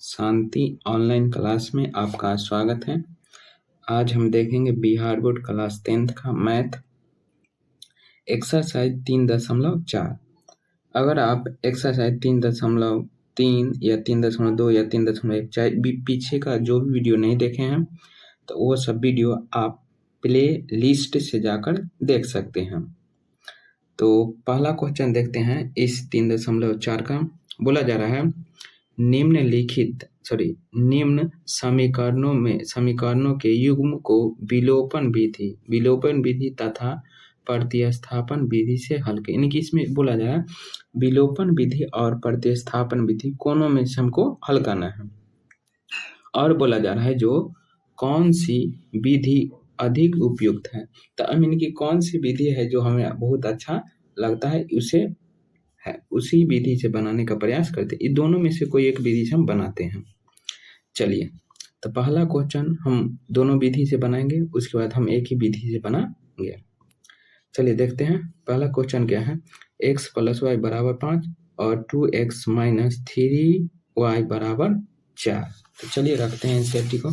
शांति online class में आपका स्वागत है। आज हम देखेंगे बिहार बोर्ड क्लास 10th का मैथ एक्सरसाइज 3.4। अगर आप एक्सरसाइज 3.3 या 3.2 या 3.1 चाहे पीछे का जो भी वीडियो नहीं देखे हैं तो वो सब वीडियो आप प्ले लिस्ट से जाकर देख सकते हैं। तो पहला क्वेश्चन देखते हैं इस 3.4 का। बोला जा रहा है निम्न समीकरणों के युग्म को विलोपन विधि तथा प्रतिस्थापन विधि से हल करें। यानी कि इसमें बोला जा रहा है विलोपन विधि और प्रतिस्थापन विधि कोनों में से हमको हल करना है। और बोला जा रहा है जो कौन सी विधि अधिक उपयुक्त है। तो यानी कि कौन सी विधि है जो हमें बहुत अच्छा लगता है उसी विधि से बनाने का प्रयास करते हैं। इन दोनों में से कोई एक विधि से हम बनाते हैं। चलिए, तो पहला क्वेश्चन हम दोनों विधि से बनाएंगे, उसके बाद हम एक ही विधि से बनाएंगे। चलिए देखते हैं पहला क्वेश्चन क्या है। x + y = 5 और 2x - 3y = 4। तो चलिए रखते हैं सेट को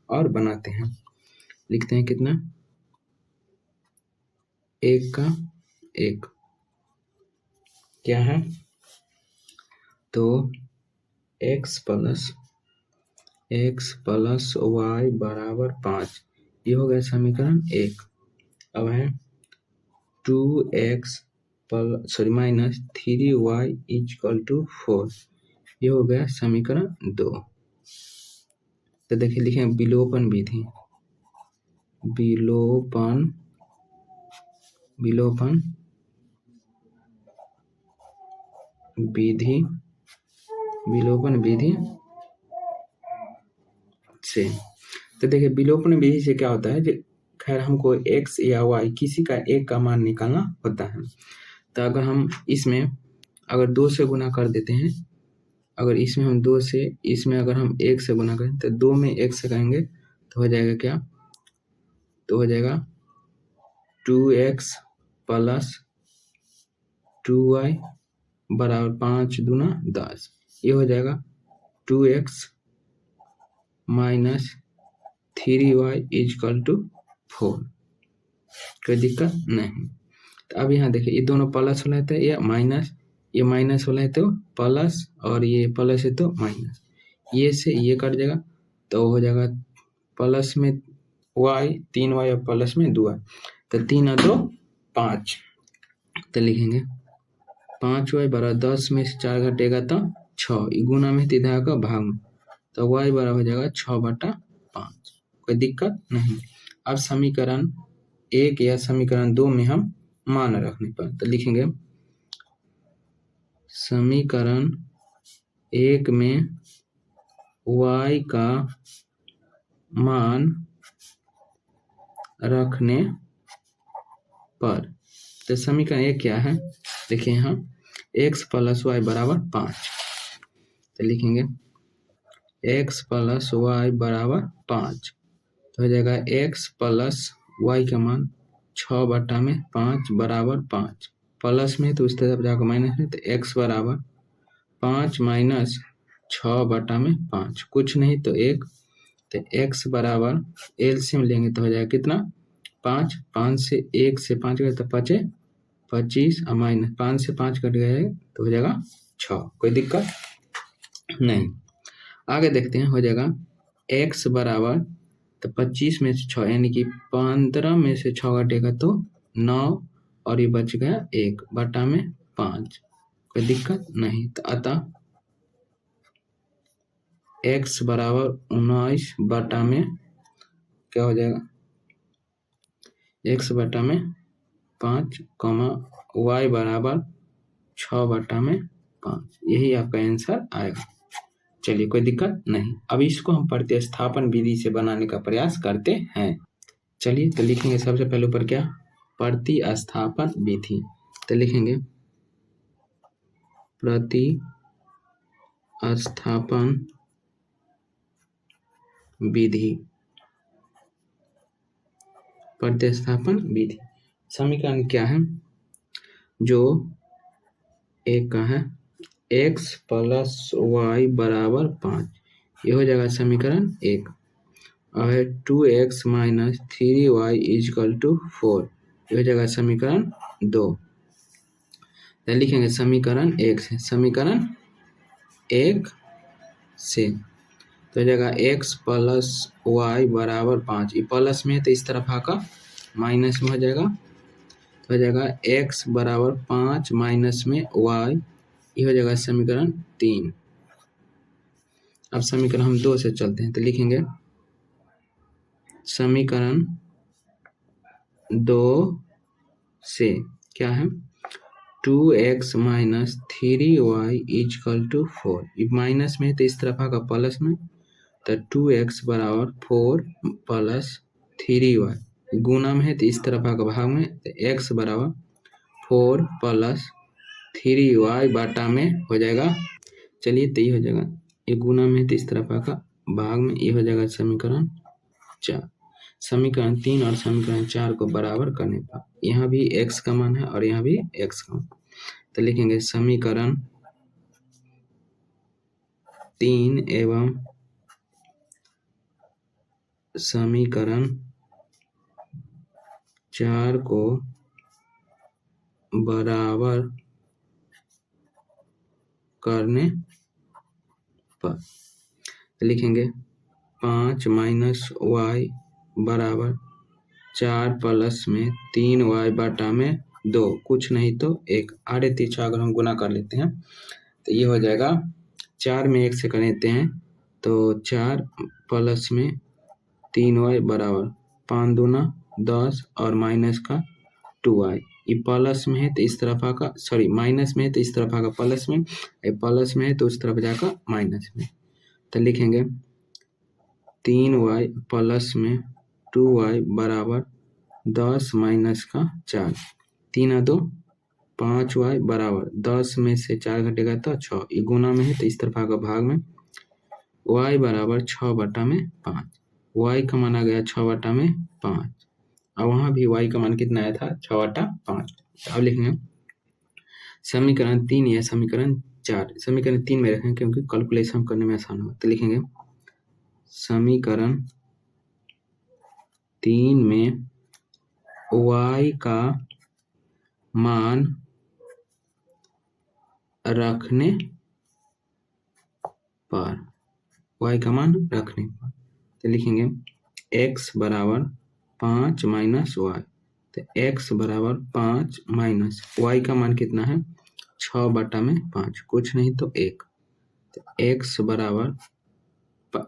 और बनाते हैं। लिखते हैं कितना, 1 का 1 क्या है, तो x + y = 5, ये हो गया समीकरण 1। अब है 2x - 3y = 4, ये हो गया समीकरण 2। तो देखिए लिखें विलोपन विधि, विलोपन विधि से। तो देखिए विलोपन विधि से क्या होता है, खैर हमको x या y किसी का एक का मान निकालना होता है। तो अगर हम इसमें अगर 2 से गुना कर देते हैं, अगर इसमें हम 2 से, इसमें अगर हम 1 से गुना करें तो 2 में 1 से करेंगे तो हो जाएगा क्या, तो हो जाएगा 2x + 2y = 5 दूना 10, ये हो जाएगा 2x - 3y = 4। कोई दिक्कत नहीं। तो अब यहाँ देखिए ये दोनों प्लस वाला है तो ये माइनस वाला है तो प्लस, और ये प्लस है तो माइनस, ये से ये कट जाएगा तो हो जाएगा प्लस में y 3y और प्लस में 2y, तो 3 और 2 5। तो लिखेंगे 5y = 10 में से 4 घटेगा तो 6, गुना में इधर का भाग में, तो y बराबर हो जाएगा 6/5। कोई दिक्कत नहीं। अब समीकरण 1 या समीकरण 2 में हम मान रखने पर तो लिखेंगे समीकरण 1 में y का मान रखने पर, तो समीकरण 1 क्या है, देखिए यहाँ x + y = 5, तो लिखेंगे x + y = 5, तो हो जाएगा x + y का मान 6/5 = 5, प्लस में तो उस तरफ जाकर माइनस में, तो x = 5 - 6/5, कुछ नहीं तो 1, तो x बराबर एलसीएम लेंगे तो हो जाएगा कितना 5, 5 से 1 से 5 गए तो 5 25 और माइनस 5 से 5 कट गए तो हो जाएगा 6। कोई दिक्कत नहीं। आगे देखते हैं, हो जाएगा x बराबर, तो 25 में से 6 यानी कि 15 में से 6 घटेगा तो 9, और ये बच गया 1/5। कोई दिक्कत नहीं। तो अतः x बराबर 19 क्या हो जाएगा, x बटा 5, y बराबर 6/5, यही आपका आंसर आएगा। चलिए कोई दिक्कत नहीं। अब इसको हम प्रतिस्थापन विधि से बनाने का प्रयास करते हैं। चलिए तो लिखेंगे सबसे पहले ऊपर क्या, प्रतिस्थापन विधि, तो लिखेंगे प्रतिस्थापन विधि। समीकरण क्या है, जो एक का है एक्स प्लस वाई बराबर 5, ये हो जाएगा समीकरण 1। अब है 2x minus 3y equal to 4, ये हो जाएगा समीकरण 2। तो लिखेंगे समीकरण 1 से, समीकरण 1 से तो हो जाएगा x प्लस वाई बराबर 5, ये प्लस में है तो इस तरफ आकर माइनस में हो जाएगा, तो हो जाएगा x बराबर 5 माइनस में y, ये हो जाएगा समीकरण 3। अब समीकरण हम 2 से चलते हैं, तो लिखेंगे समीकरण 2 से क्या है 2x minus 3y equal to 4, ये माइनस में है तो इस तरफ आकर प्लस में, तो 2x बराबर 4 प्लस 3y, गुना में है तो इस तरफ आकर भाग में, तो x बराबर 4 प्लस 3y बाटा में हो जाएगा, चलिए तो ये हो जाएगा, ये गुना में है तो इस तरफ आकर भाग में, ये हो जाएगा समीकरण 4। समीकरण 3 और समीकरण 4 को बराबर करने पर यहाँ भी x का मान है और यहाँ भी x का मान, तो लिखेंगे समीकरण 3 एवं समीकरण 4 को बराबर करने पर, तो लिखेंगे 5 माइनस वाई बराबर 4 प्लस में 3y बाटा में 2, कुछ नहीं तो 1, आड़े तीछा अगर हम गुना कर लेते हैं तो ये हो जाएगा 4 में 1 से कर लेते हैं तो 4 प्लस में 3y बराबर 5 दूना 10 और माइनस का 2y, ये प्लस में है तो इस तरफ आकर, सॉरी माइनस में है तो इस तरफ आकर प्लस में, ये प्लस में है तो उस तरफ जाकर माइनस में, तो लिखेंगे 3y प्लस में 2y बराबर 10 माइनस का 4, 3 2 5y बराबर 10 में से 4 घटेगा तो 6, ये गुना में है तो इस तरफ आकर भाग में, y बराबर 6 बटा में 5, y का मान आ गया 6 बटा में 5, और वहाँ भी y का मान कितना आया था 6 बटा 5। अब लिखेंगे समीकरण 3 या समीकरण 4, समीकरण 3 में रखें क्योंकि कैलकुलेशन करने में आसान होगा, तो लिखेंगे समीकरण 3 में y का मान रखने पर, y का मान रखने पर, तो लिखेंगे x बराबर 5 माइनस वाई, तो x बराबर 5 माइनस y का मान कितना है 6 बटा में 5, कुछ नहीं तो 1, तो x बराबर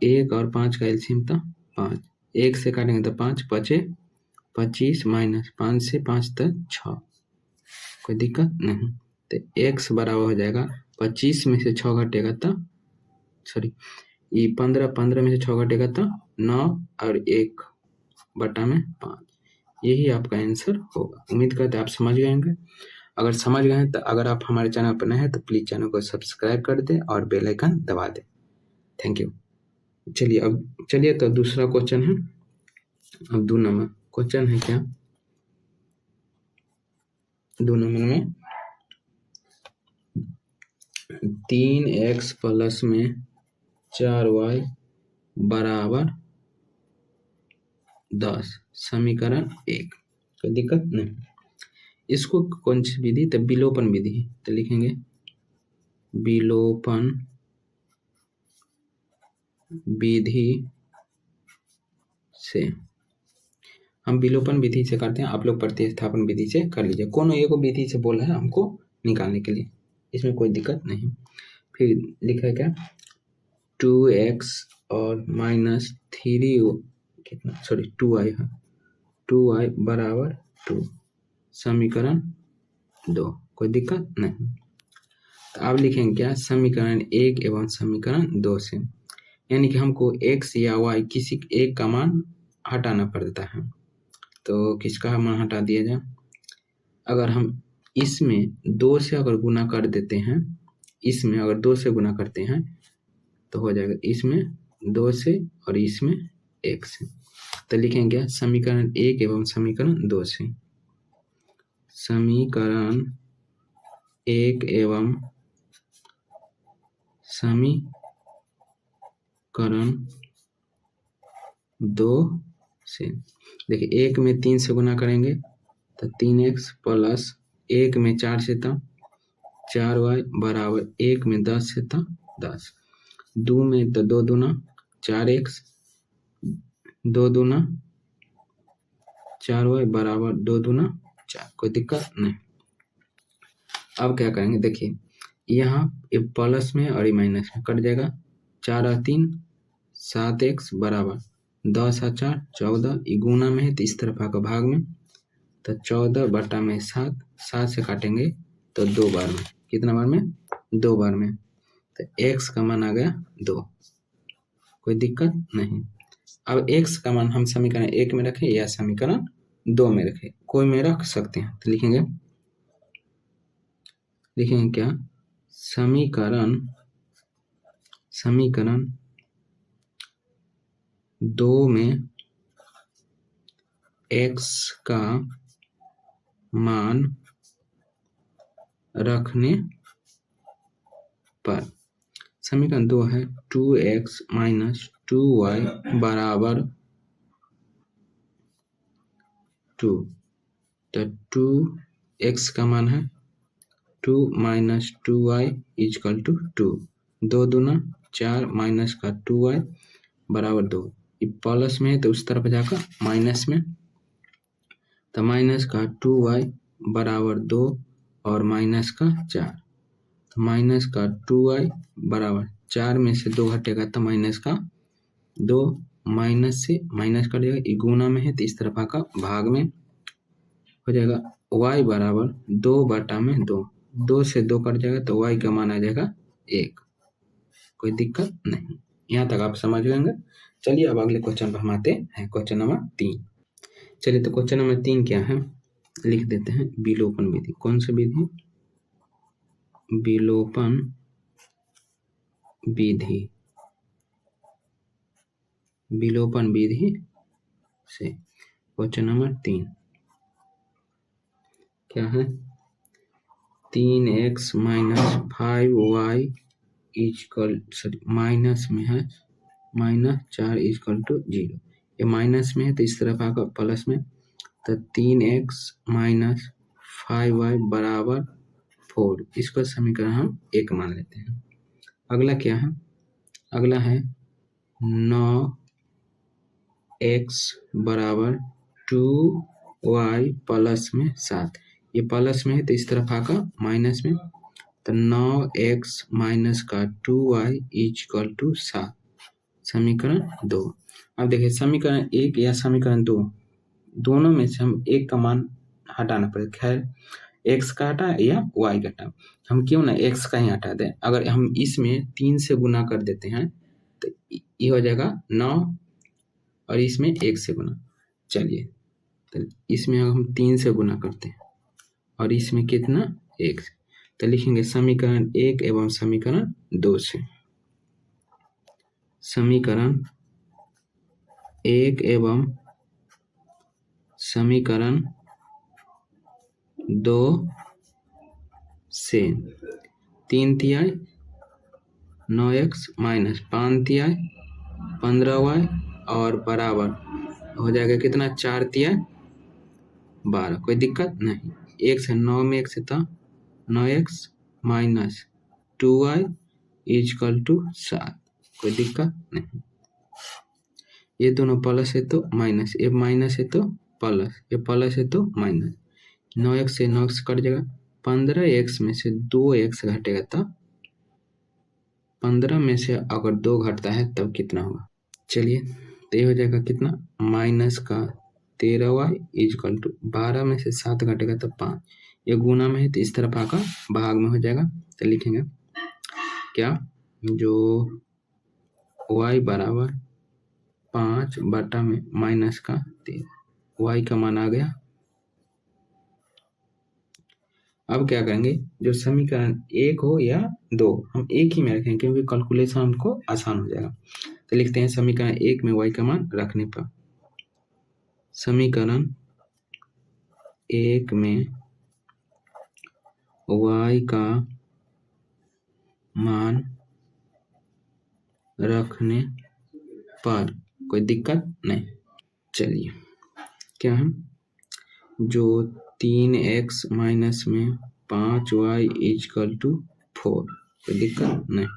1 और 5 का एलसीएम था 5, 1 से काटेंगे तो 5 बचे 25 माइनस 5 से 5 तक 6, कोई दिक्कत नहीं, तो x बराबर हो जाएगा 25 में से 6 घटेगा तो, सॉरी ये 15 में से 6 घटेगा तो 9 और 1 बटा में 5, यही आपका आंसर होगा। उम्मीद करते हैं आप समझ गए होंगे, अगर समझ गए हैं तो अगर आप हमारे चैनल पर नए हैं तो प्लीज़ चैनल को सब्सक्राइब कर दें और बेल आइकन दबा दें। Thank you. चलिए तो दूसरा क्वेश्चन है, अब 2 नंबर क्वेश्चन है क्या, 2 नंबर में 3x प्लस में 4y बराबर 10, समीकरण 1, कोई दिक्कत नहीं, इसको कौन सी विधि, तो विलोपन विधि, तो लिखेंगे विलोपन विधि से, हम विलोपन विधि से करते हैं, आप लोग प्रतिस्थापन विधि से कर लीजिए, कौन एक विधि से बोला है हमको निकालने के लिए, इसमें कोई दिक्कत नहीं। फिर लिखा है क्या 2x और माइनस 3 कितना, सॉरी 2y है, 2y बराबर 2, समीकरण 2, कोई दिक्कत नहीं। तो अब लिखेंगे क्या समीकरण 1 एवं समीकरण 2 से, यानी कि हमको x या y किसी एक का मान हटाना पड़ता है, तो किसका मान हटा दिया जाए, अगर हम इसमें 2 से अगर गुना कर देते हैं, इसमें अगर 2 से गुना करते हैं तो हो जाएगा इसमें 2 से और इसमें 1 से, तो लिखेंगे क्या समीकरण 1 एवं समीकरण 2 से, समीकरण 1 एवं समीकरण 2 से देखिए 1 में 3 से गुना करेंगे तो 3x प्लस 1 में 4 से था 4y बराबर 1 में 10 से था 10, 2 में तो 2 दूना 4x, 2 दूना 4y बराबर 2 दूना 4, कोई दिक्कत नहीं। अब क्या करेंगे देखिए यहाँ ये प्लस में और ये माइनस में कट जाएगा, 4 और 3 7x बराबर 10 और 4 14, ये गुना में है तो इस तरफ आकर भाग में, तो 14 बटा में 7, 7 से काटेंगे तो 2 बार में, कितना बार में 2 बार में, तो x का मान आ गया 2, कोई दिक्कत नहीं। अब x का मान हम समीकरण 1 में रखें या समीकरण 2 में रखें, कोई में रख सकते हैं, तो लिखेंगे क्या, समीकरण 2 में x का मान रखने पर, समीकरण 2 है 2x माइनस 2y बराबर 2, तो 2x का मान है 2 माइनस 2y इजकल टू 2, 2 दूना 4 माइनस का 2y बराबर 2, ये प्लस में है तो उस तरफ जाकर माइनस में, तो माइनस का 2y बराबर 2 और माइनस का 4, तो माइनस का 2y बराबर 4 में से 2 घटेगा तो माइनस का 2, माइनस से माइनस कट जाएगा, ये गुना में है तो इस तरफ आकर भाग में हो जाएगा, y बराबर 2 बटा में 2, 2 से 2 कट जाएगा तो y का मान आ जाएगा 1, कोई दिक्कत नहीं। यहाँ तक आप समझ लेंगे। चलिए अब अगले क्वेश्चन पर हम आते हैं, क्वेश्चन नंबर 3। चलिए तो क्वेश्चन नंबर 3 क्या है, लिख देते हैं विलोपन विधि। कौन सी विधि, विलोपन विधि, विलोपन विधि से क्वेश्चन नंबर 3 क्या है, 3x minus 5y is equal, sorry minus में है, माइनस 4 इजकल टू 0, ये माइनस में है तो इस तरफ आकर प्लस में, तो 3x माइनस 5y बराबर 4, इसको समीकरण हम 1 मान लेते हैं। अगला क्या है, अगला है 9x बराबर 2y प्लस में 7, ये प्लस में है तो इस तरफ आकर माइनस में, तो 9x माइनस का 2y इजकल टू 7, समीकरण 2। अब देखिए समीकरण 1 या समीकरण 2 दोनों में से हम एक का मान हटाना पड़ेगा, खैर x का हटा या y का हटा, हम क्यों ना x का ही हटा दें, अगर हम इसमें 3 से गुना कर देते हैं तो ये हो जाएगा 9 और इसमें 1 से गुना, चलिए तो इसमें हम 3 से गुना करते हैं और इसमें कितना 1, तो लिखेंगे समीकरण 1 एवं समीकरण 2 से, समीकरण 1 एवं समीकरण 2 से 3 तिहाई 9x माइनस 5 तिहाई 15y और बराबर हो जाएगा कितना 4 तिहाई 12, कोई दिक्कत नहीं। 1 से 9 में 1 से था 9x minus 2y is equal to 7, कोई दिक्कत नहीं। ये दोनों प्लस है तो माइनस, ये माइनस है तो प्लस, ये प्लस है तो माइनस, 9x से 9x कट जाएगा, 15x में से 2x घटेगा तब 15 में से अगर 2 घटता है तब कितना होगा, चलिए तो ये हो जाएगा कितना माइनस का 13y इजकल टू 12 में से 7 घटेगा तब 5, ये गुना में है तो इस तरफ आकर भाग में हो जाएगा, तो लिखेंगे क्या, जो y बराबर 5 बटा में माइनस का 13, y का मान आ गया। अब क्या करेंगे, जो समीकरण 1 हो या 2 हम एक ही में रखेंगे क्योंकि कैलकुलेशन हमको आसान हो जाएगा, तो लिखते हैं समीकरण 1 में y का मान रखने पर, समीकरण 1 में y का मान रखने पर कोई दिक्कत नहीं। चलिए क्या है, जो 3x माइनस में 5y इजकल टू 4, कोई दिक्कत नहीं।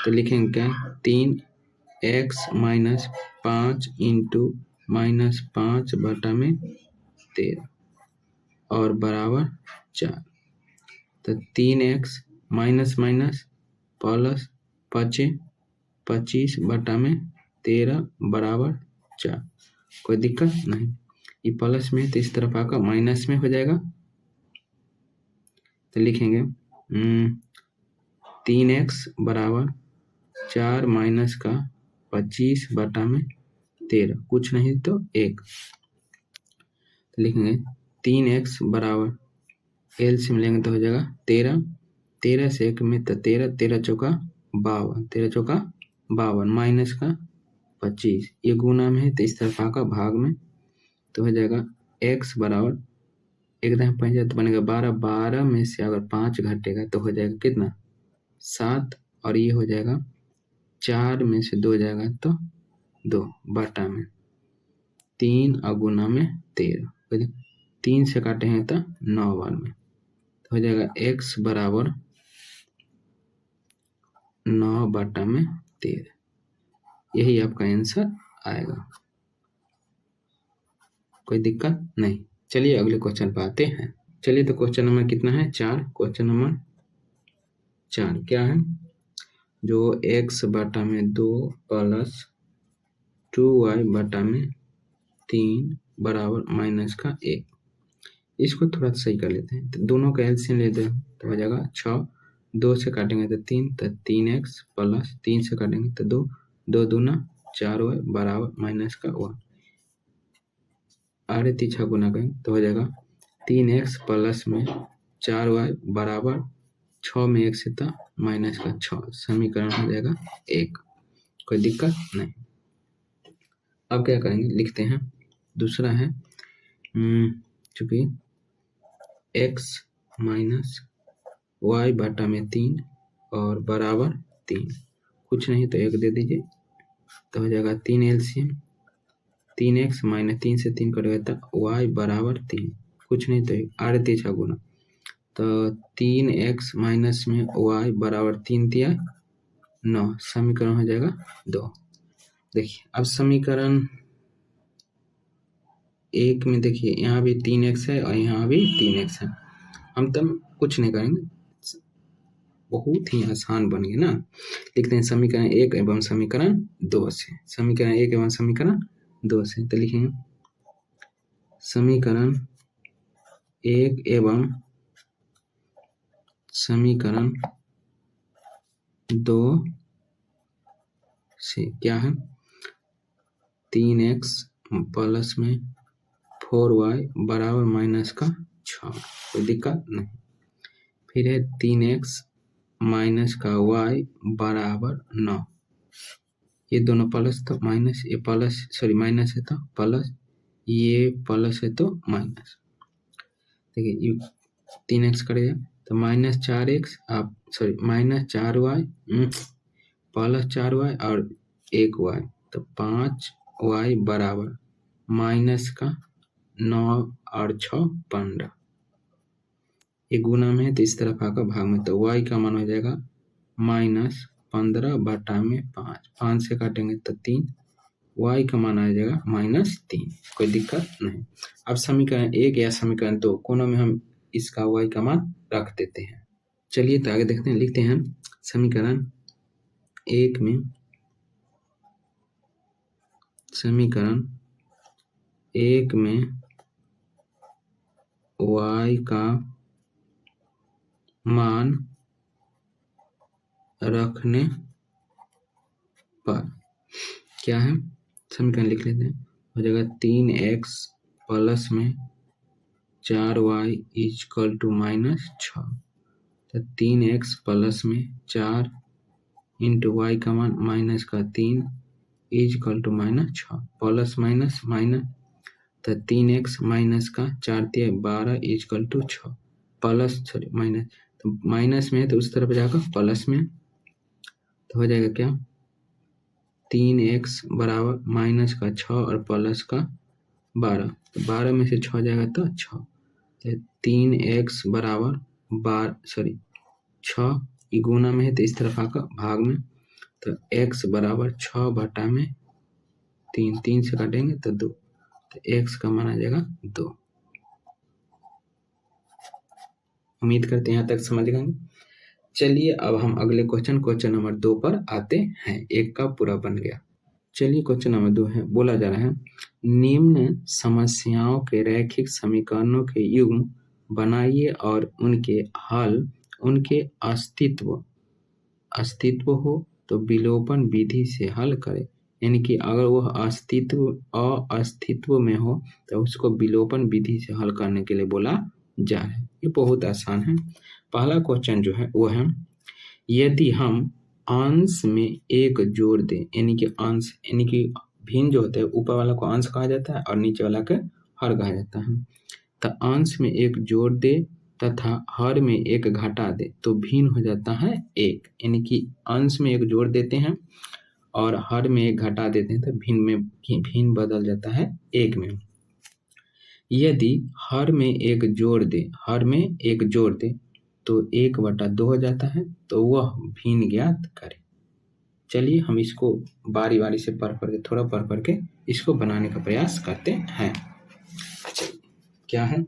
तो लिखेंगे क्या, 3x माइनस 5 इंटू माइनस 5 बटा में 13 और बराबर 4। तो 3x माइनस माइनस प्लस 25 बटा में 13 बराबर 4, कोई दिक्कत नहीं। ये प्लस में तो इस तरफ आकर माइनस में हो जाएगा। तो लिखेंगे 3x बराबर 4 माइनस का 25 बटा में 13, कुछ नहीं तो 1। तो लिखेंगे 3x बराबर एलसीएम लेंगे तो हो जाएगा 13, 13 से 1 में तो 13, 13 चौका 52, 13 चौका 52 माइनस का 25, ये गुना में है तो इस तरफ आकर भाग में, तो हो जाएगा x बराबर एकदम 5 तो बनेगा 12, 12 में से अगर 5 घटेगा तो हो जाएगा कितना 7, और ये हो जाएगा 4 में से 2 जाएगा तो 2 बटा में 3 और गुना में 13, 3 से काटेंगे तो 9 बार में, तो हो जाएगा x बराबर 9 बटा में 13, यही आपका आंसर आएगा, कोई दिक्कत नहीं। चलिए अगले क्वेश्चन पर आते हैं। चलिए तो क्वेश्चन नंबर कितना है, 4। क्वेश्चन नंबर 4 क्या है, जो x बटा में 2 प्लस 2y बटा में 3 बराबर माइनस का 1, इसको थोड़ा सही कर लेते हैं। तो दोनों का एलसीएम लेते हैं तो हो जाएगा 6, 2 से काटेंगे तो 3, तो 3x प्लस 3 से काटेंगे तो 2, 2 दूना 4y बराबर माइनस का 1, आरे 3 गुना करें तो हो जाएगा 3x प्लस में 4y बराबर 6 में 1 से था माइनस का 6, समीकरण हो जाएगा 1, कोई दिक्कत नहीं। अब क्या करेंगे, लिखते हैं दूसरा है, चूंकि x माइनस y बटा में 3 और बराबर 3, कुछ नहीं तो 1 दे दीजिए तो हो जाएगा 3 एलसीएम, 3x माइनस 3 से 3 कटेगा तो y बराबर 3, कुछ नहीं तो 1, आड़े 3 गुना, तो 3x माइनस में y बराबर 3 दिया 9, समीकरण हो जाएगा 2। देखिए अब समीकरण 1 में देखिए यहाँ भी 3x है और यहाँ भी 3x है, हम तब कुछ नहीं करेंगे, बहुत ही आसान बन गया ना। लिखते हैं समीकरण 1 एवं समीकरण 2 से, समीकरण 1 एवं समीकरण 2 से, तो लिखेंगे समीकरण 1 एवं समीकरण 2 से क्या है, 3x प्लस में 4y बराबर माइनस का 6, कोई दिक्कत नहीं। फिर है 3x माइनस का y बराबर 9, ये दोनों प्लस तो माइनस, ये प्लस सॉरी माइनस है तो प्लस, ये प्लस है तो माइनस, देखिए ये 3x करेगा तो माइनस 4x, आप sorry minus 4y plus 4y और 1y, तो 5y बराबर माइनस का 9 और 6 15, ये गुना में है तो इस तरफ आकर भाग में, तो y का मान हो जाएगा माइनस 15 बटा में 5, 5 से काटेंगे तो 3, y का मान आ जाएगा माइनस 3, कोई दिक्कत नहीं। अब समीकरण 1 या समीकरण 2 कोनों में हम इसका y का मान रख देते हैं। चलिए तो आगे देखते हैं, लिखते हैं समीकरण 1 में, समीकरण 1 में y का मान रखने पर क्या है, समीकरण लिख लेते हैं, हो जाएगा 3x प्लस में 4y इजकल टू माइनस 6, तो 3x प्लस में 4 इंटू वाई का मान माइनस का 3 equal to minus 6, plus minus minus, तो 3x माइनस का 4 दिया 12 equal to 6, plus sorry minus, तो माइनस में है तो उस तरफ जाकर प्लस में, तो हो जाएगा क्या 3x बराबर माइनस का 6 और प्लस का 12, तो 12 में से 6 जाएगा तो 6, तो 3x बराबर 6 गुना में है तो इस तरफ आकर भाग में, तो x बराबर 6/3, 3 से काटेंगे तो 2, तो x का मान आ जाएगा 2। उम्मीद करते हैं यहाँ तक समझ गए। चलिए अब हम अगले क्वेश्चन नंबर 2 पर आते हैं। एक का पूरा बन गया। चलिए क्वेश्चन नंबर 2 है, बोला जा रहा है निम्न समस्याओं के रैखिक समीकरणों के युग्म बनाइए और उनके हल उनके अस्तित्व हो तो विलोपन विधि से हल करें। यानी कि अगर वह अस्तित्व में हो तो उसको विलोपन विधि से हल करने के लिए बोला जा रहा है। ये बहुत आसान है। पहला क्वेश्चन जो है वो है यदि हम अंश में एक जोड़ दें, यानी कि अंश यानी कि भिन्न जो होता है ऊपर वाला को अंश कहा जाता है और नीचे वाला के हर कहा जाता है। तो अंश में एक जोड़ दे तथा हर में एक घटा दे तो भिन्न हो जाता है एक, यानी कि अंश में एक जोड़ देते हैं और हर में एक घटा देते हैं तो भिन्न बदल जाता है एक में। यदि हर में एक जोड़ दे तो 1/2 हो जाता है, तो वह भिन्न ज्ञात करें। चलिए हम इसको बारी बारी से थोड़ा पढ़ करके इसको बनाने का प्रयास करते हैं। चलिए क्या है,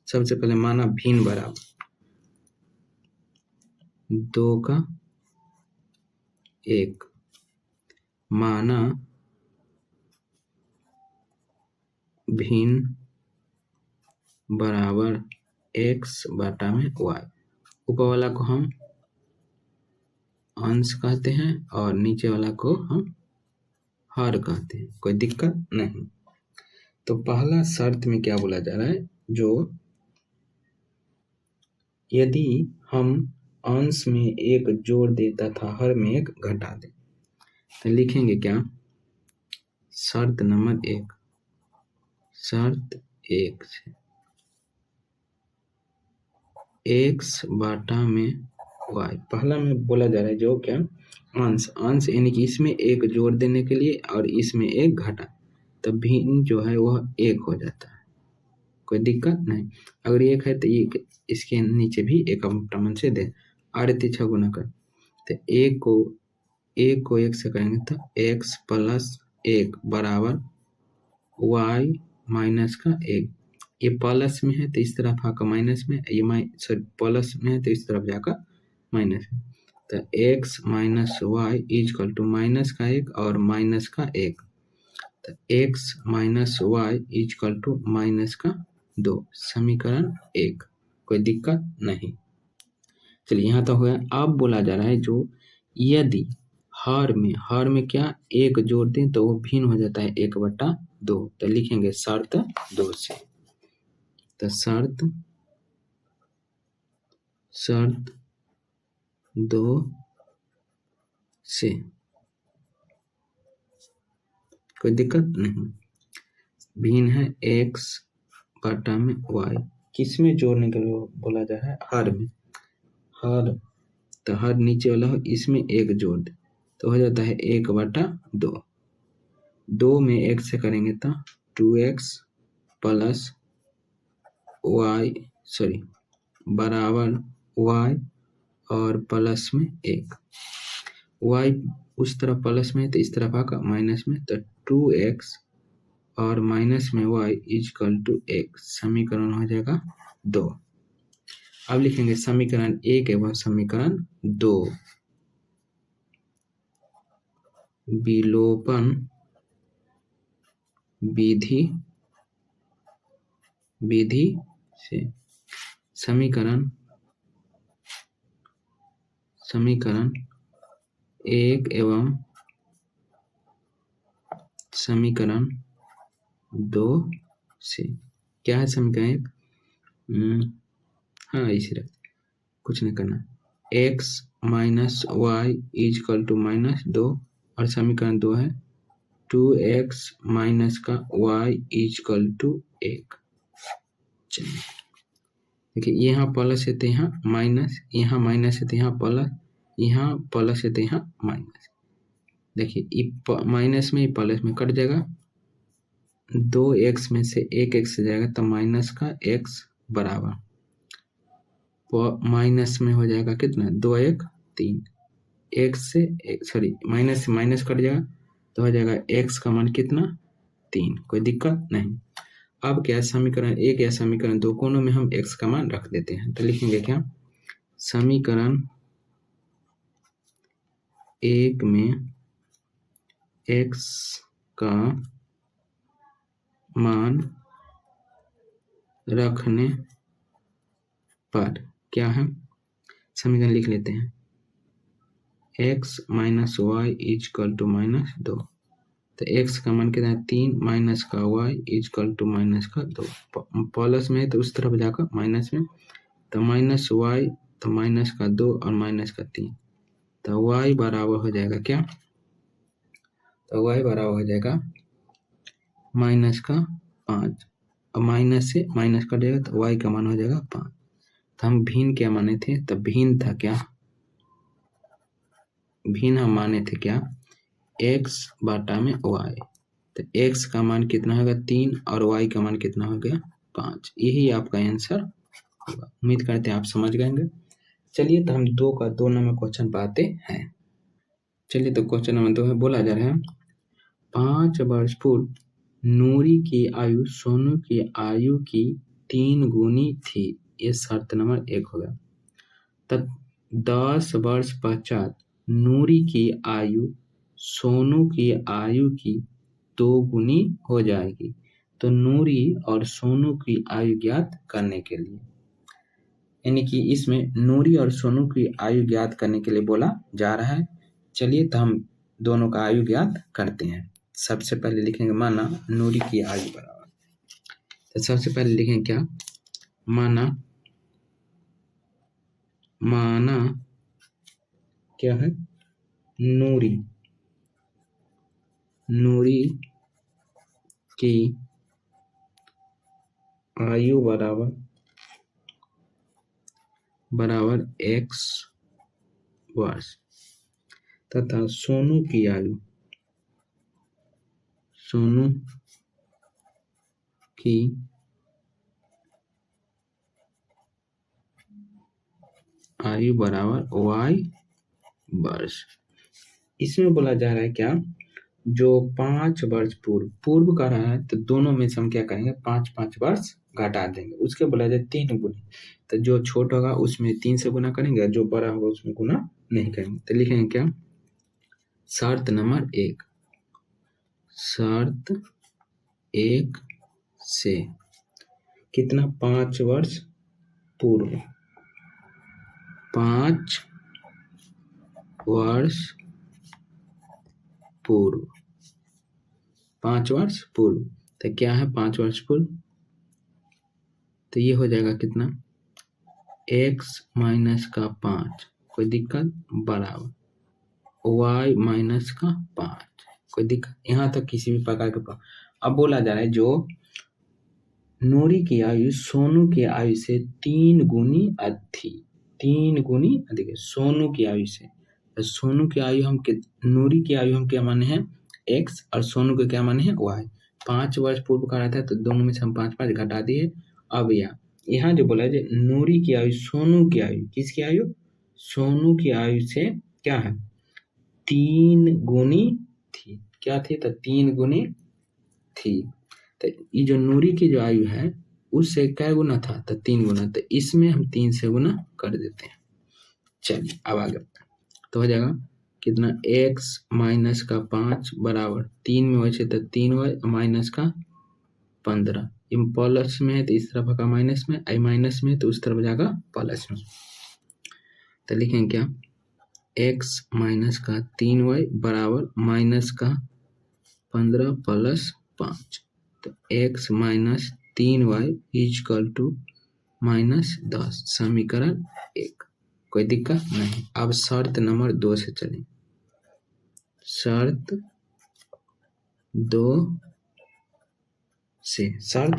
सबसे पहले माना भिन्न बराबर 2 का 1, माना भिन्न बराबर x/y। ऊपर वाला को हम अंश कहते हैं और नीचे वाला को हम हर कहते हैं, कोई दिक्कत नहीं। तो पहला शर्त में क्या बोला जा रहा है, जो यदि हम अंश में एक जोड़ दे तथा हर में एक घटा दे, तो लिखेंगे क्या, शर्त नंबर 1 से x/y। पहला में बोला जा रहा है जो क्या, अंश यानी कि इसमें एक जोड़ देने के लिए और इसमें एक घटा, तो भिन्न जो है वह 1 हो जाता है, कोई दिक्कत नहीं। अगर 1 है तो ये इसके नीचे भी एक अपमन से दे, आरती 6 गुना कर, तो 1 को 1 से करेंगे तो x + 1 बराबर y माइनस का 1। ये प्लस में है तो इस तरफ आकर माइनस में, ये प्लस में है तो इस तरफ जाकर माइनस में, तो x - y = माइनस का 1 और माइनस का 1, तो x - y = माइनस का 2, समीकरण 1, कोई दिक्कत नहीं। चलिए यहाँ तो हो गया। अब बोला जा रहा है जो यदि हर में क्या एक जोड़ दें तो वो भिन्न हो जाता है 1/2, तो लिखेंगे शर्त 2 से। तो शर्त 2 से, कोई दिक्कत नहीं। भिन्न है x/y, किस में जोड़ने के लिए बोला जा रहा है, हर में। तो हर नीचे वाला हो, इसमें एक जोड़ दे तो हो जाता है 1/2। 2 में 1 से करेंगे तो 2x + y बराबर y और प्लस में 1, y उस तरफ प्लस में तो इस तरफ आकर माइनस में, तो 2x और माइनस में y = 1, समीकरण हो जाएगा 2। अब लिखेंगे समीकरण 1 एवं समीकरण 2 विलोपन विधि से। समीकरण 1 एवं समीकरण 2 से। क्या है समीकरण 1? हाँ इसी रखते, कुछ नहीं करना। x - y = -2 और समीकरण 2 है 2x - y = 1। चलिए देखिए, यहाँ प्लस है तो यहाँ माइनस, यहाँ माइनस है तो यहाँ प्लस, यहाँ प्लस है तो यहाँ माइनस। देखिए माइनस में प्लस में कट जाएगा, 2x में से 1x जाएगा तो माइनस का x बराबर माइनस में हो जाएगा कितना 2 1 3, एक्स से सॉरी माइनस से माइनस कट जाएगा तो हो जाएगा x का मान कितना 3, कोई दिक्कत नहीं। अब क्या समीकरण 1 या समीकरण 2 कोनों में हम x का मान रख देते हैं, तो लिखेंगे क्या समीकरण 1 में x का मान रखने पर क्या है, समीकरण लिख लेते हैं x minus y equal to minus 2, तो x का मान कितना है 3 माइनस का y इजकल टू माइनस का 2, प्लस में है तो उस तरफ जाकर माइनस में, तो माइनस y तो माइनस का 2 और माइनस का 3, तो y बराबर हो जाएगा क्या, तो y बराबर हो जाएगा माइनस का 5, और माइनस से माइनस कट जाएगा तो y का मान हो जाएगा 5। तो हम भिन्न क्या माने थे, तो भिन्न था क्या, भिन्न हम माने थे क्या x बाटा में y, तो x का मान कितना होगा 3 और y का मान कितना हो गया 5, यही आपका आंसर होगा। उम्मीद करते हैं आप समझ गए। चलिए तो हम 2 नंबर क्वेश्चन पे आते हैं। चलिए तो क्वेश्चन नंबर 2 है, बोला जा रहा है 5 वर्ष पूर्व नूरी की आयु सोनू की आयु की 3 गुनी थी, ये शर्त नंबर 1 हो गया। तब 10 वर्ष पश्चात नूरी की आयु सोनू की आयु की 2 गुनी हो जाएगी, तो नूरी और सोनू की आयु ज्ञात करने के लिए, यानी कि इसमें नूरी और सोनू की आयु ज्ञात करने के लिए बोला जा रहा है। चलिए तो हम दोनों का आयु ज्ञात करते हैं। सबसे पहले लिखेंगे माना नूरी की आयु बराबर, तो सबसे पहले लिखेंगे क्या माना क्या है नूरी की आयु बराबर x वर्ष तथा सोनू की आयु बराबर y वर्ष। इसमें बोला जा रहा है क्या, जो 5 वर्ष पूर्व का रहा है तो दोनों में से हम क्या करेंगे 5 वर्ष घटा देंगे, उसके बोला जाए 3 गुना, तो जो छोटा होगा उसमें 3 से गुना करेंगे, जो बड़ा होगा उसमें गुना नहीं करेंगे। तो लिखेंगे क्या शर्त नंबर 1, शर्त 1 से कितना 5 वर्ष पूर्व, 5 वर्ष पूर्व, 5 वर्ष पूर्व, तो क्या है 5 वर्ष पूर्व, तो ये हो जाएगा कितना x माइनस का 5, कोई दिक्कत बराबर y माइनस का 5, कोई दिक्कत, यहाँ तक किसी भी प्रकार का। अब बोला जा रहा है जो नूरी की आयु सोनू की आयु से 3 गुनी अधिक, 3 गुनी अधिक है सोनू की आयु से, तो सोनू की आयु हम नूरी की आयु हम क्या माने हैं x और सोनू के क्या माने हैं y। 5 वर्ष पूर्व का रहता है तो दोनों में से हम 5 घटा दिए। अब यहाँ जो बोला है नूरी की आयु सोनू की आयु, किसकी आयु सोनू की आयु से क्या है 3 गुनी थी, क्या थी तो 3 गुनी थी, तो ये जो नूरी की जो आयु है उससे क्या गुना था तो 3 गुना, तो इसमें हम 3 से गुना कर देते हैं। चलिए अब आगे तो हो जाएगा कितना x माइनस का 5 बराबर 3 में वैसे तो 3y माइनस का 15, प्लस में है तो इस तरफ का माइनस में, आई माइनस में तो उस तरफ जाएगा प्लस में, तो लिखेंगे क्या x माइनस का 3y बराबर माइनस का 15 प्लस 5, तो x minus 3y equal to minus 10, समीकरण 1, कोई दिक्कत नहीं। अब शर्त नंबर 2 से चलें, शर्त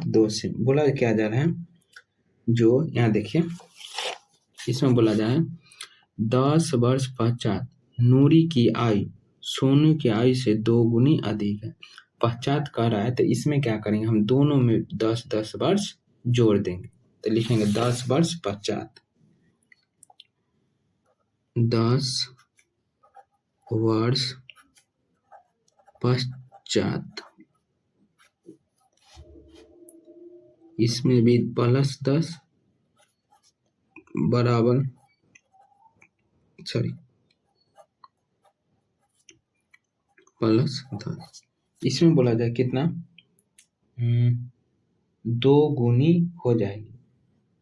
2 से बोला क्या जा रहा है, जो यहाँ देखिए इसमें बोला जा रहा है 10 वर्ष पश्चात नूरी की आयु सोनू की आयु से 2 गुनी अधिक है। पश्चात कह रहा है तो इसमें क्या करेंगे, हम दोनों में 10-10 वर्ष जोड़ देंगे। तो लिखेंगे 10 वर्ष पश्चात, 10 वर्ष पश्चात, इसमें भी +10 बराबर +10, इसमें बोला जाए कितना, 2 गुनी हो जाएगी।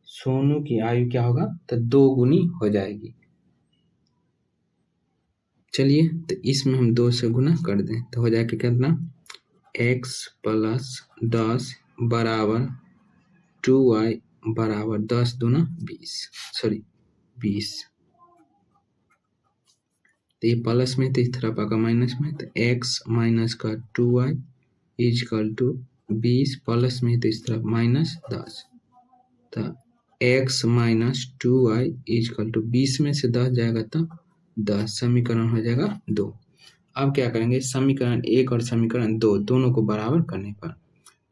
सोनू की आयु क्या होगा, तो 2 गुनी हो जाएगी। चलिए तो इसमें हम 2 से गुना कर दें तो हो जाएगा कितना, x + 10 बराबर 2y बराबर 10 दूना 20। तो ये प्लस में तो इस तरफ आगा माइनस में, तो x माइनस का 2y इजकल टू 20, प्लस में तो इस तरफ -10, तो x minus 2y is equal to 20 में से 10 जाएगा तो 10, समीकरण हो जाएगा 2। अब क्या करेंगे, समीकरण 1 और समीकरण 2 दोनों को बराबर करने पर,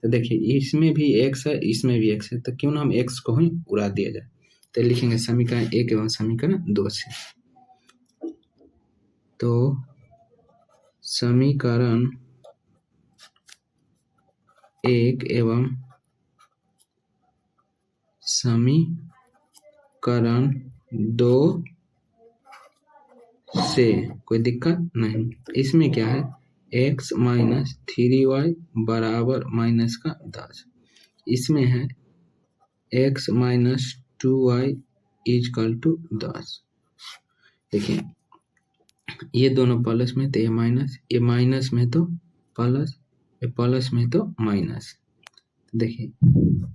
तो देखिए इसमें भी x है, इसमें भी x है, तो क्यों ना हम x को ही उड़ा दिया जाए। तो लिखेंगे समीकरण 1 एवं समीकरण 2 से, तो समीकरण 1 एवं समीकरण 2 से कोई दिक्कत नहीं। इसमें क्या है, x माइनस 3y बराबर -10, इसमें है x minus 2y is equal to 10। देखिए ये दोनों प्लस में तो ये माइनस, ये माइनस में तो प्लस, ये प्लस में तो माइनस। देखिए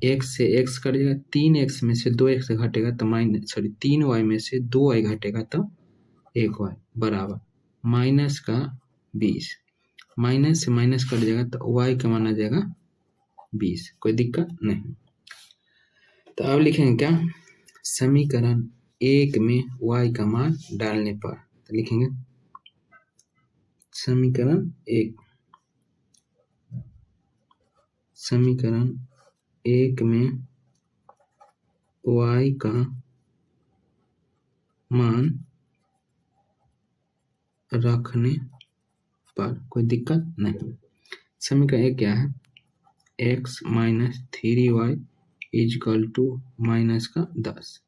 x से x कट जाएगा, 3x में से 2x घटेगा तो 3y में से 2y घटेगा तो 1y बराबर -20, माइनस से माइनस कट जाएगा तो y का मान आ जाएगा 20, कोई दिक्कत नहीं। तो अब लिखेंगे क्या, समीकरण 1 में y का मान डालने पर, तो लिखेंगे समीकरण 1 में y का मान रखने पर कोई दिक्कत नहीं। समीकरण 1 क्या है, x minus 3y equal to -10,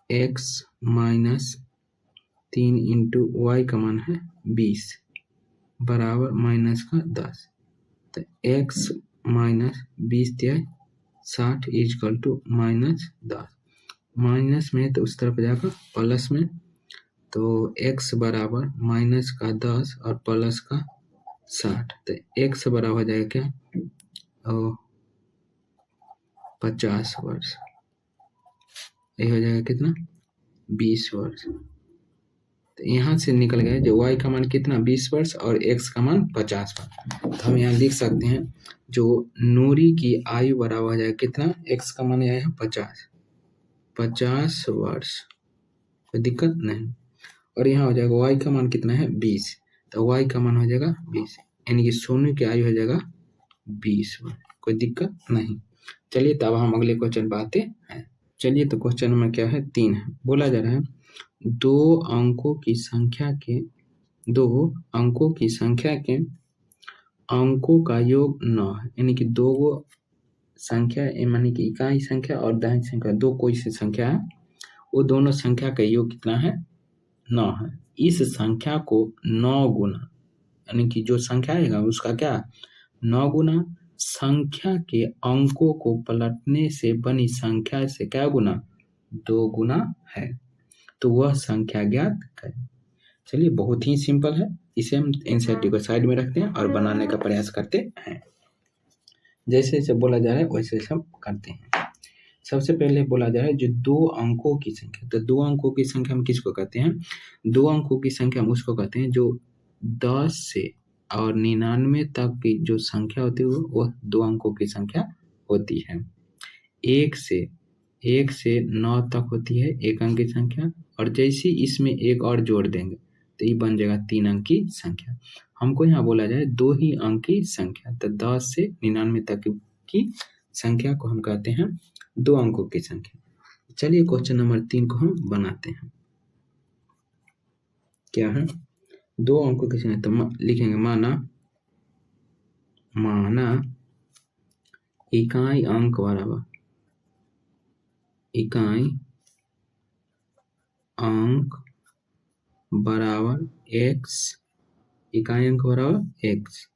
x minus 3 into y का मान है 20 बराबर -10, तो x माइनस 20 दिया 60 इजकल टू -10, माइनस में तो उस तरफ जाकर प्लस में, तो x बराबर -10 और प्लस का 60, तो x बराबर हो जाएगा क्या, 50 वर्ष, ये हो जाएगा कितना, 20 वर्ष। तो यहाँ से निकल गया जो y का मान कितना 20 वर्ष और x का मान 50 वर्ष। तो हम यहाँ लिख सकते हैं जो नूरी की आयु बराबर हो जाएगा कितना, x का मान आया है 50 वर्ष, कोई दिक्कत नहीं। और यहाँ हो जाएगा y का मान कितना है 20, तो y का मान हो जाएगा 20, यानी कि सोनू की आयु हो जाएगा 20 वर्ष, कोई दिक्कत नहीं। चलिए तब हम अगले क्वेश्चन पर आते हैं। चलिए तो क्वेश्चन नंबर क्या है, 3 है। बोला जा रहा है दो अंकों की संख्या के अंकों का योग 9 है, यानी कि दो संख्या यानी कि इकाई संख्या और दहाई संख्या, दो कोई सी संख्या है, वो दोनों संख्या का योग कितना है, 9 है। इस संख्या को 9 गुना, यानी कि जो संख्या आएगा उसका क्या 9 गुना संख्या के अंकों को पलटने से बनी संख्या से क्या गुना 2 गुना है, तो वह संख्या ज्ञात करें। चलिए बहुत ही सिंपल है, इसे हम एनसीईआरटी को साइड में रखते हैं और बनाने का प्रयास करते हैं। जैसे जैसे बोला जा रहा है वैसे वैसे हम करते हैं। सबसे पहले बोला जा रहा है जो 2 अंकों की संख्या, तो 2 अंकों की संख्या हम किसको कहते हैं, 2 अंकों की संख्या हम उसको कहते हैं जो 10 से और 99 तक की जो संख्या होती है वह 2 अंकों की संख्या होती है। 1 से 9 तक होती है 1 अंक की संख्या, और जैसे इसमें एक और जोड़ देंगे तो ये बन जाएगा 3 अंक की संख्या। हमको यहाँ बोला जाए 2 ही अंक की संख्या, तो 10 से 99 तक की संख्या को हम कहते हैं 2 अंकों की संख्या। चलिए क्वेश्चन नंबर 3 को हम बनाते हैं। क्या है? 2 अंकों की संख्या, तो लिखेंगे माना इकाई अंक बराबर इकाई अंक बराबर x, इकाई अंक बराबर x,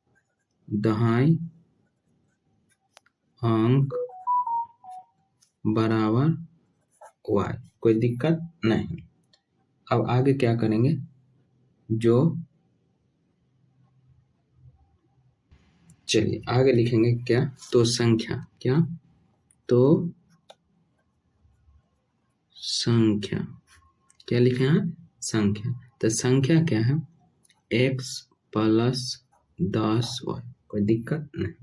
दहाई अंक बराबर y, कोई दिक्कत नहीं। अब आगे क्या करेंगे, जो चलिए आगे लिखेंगे क्या, तो संख्या, क्या, तो संख्या, क्या लिखे हैं, संख्या। तो संख्या क्या है, x प्लस 10y, कोई दिक्कत नहीं।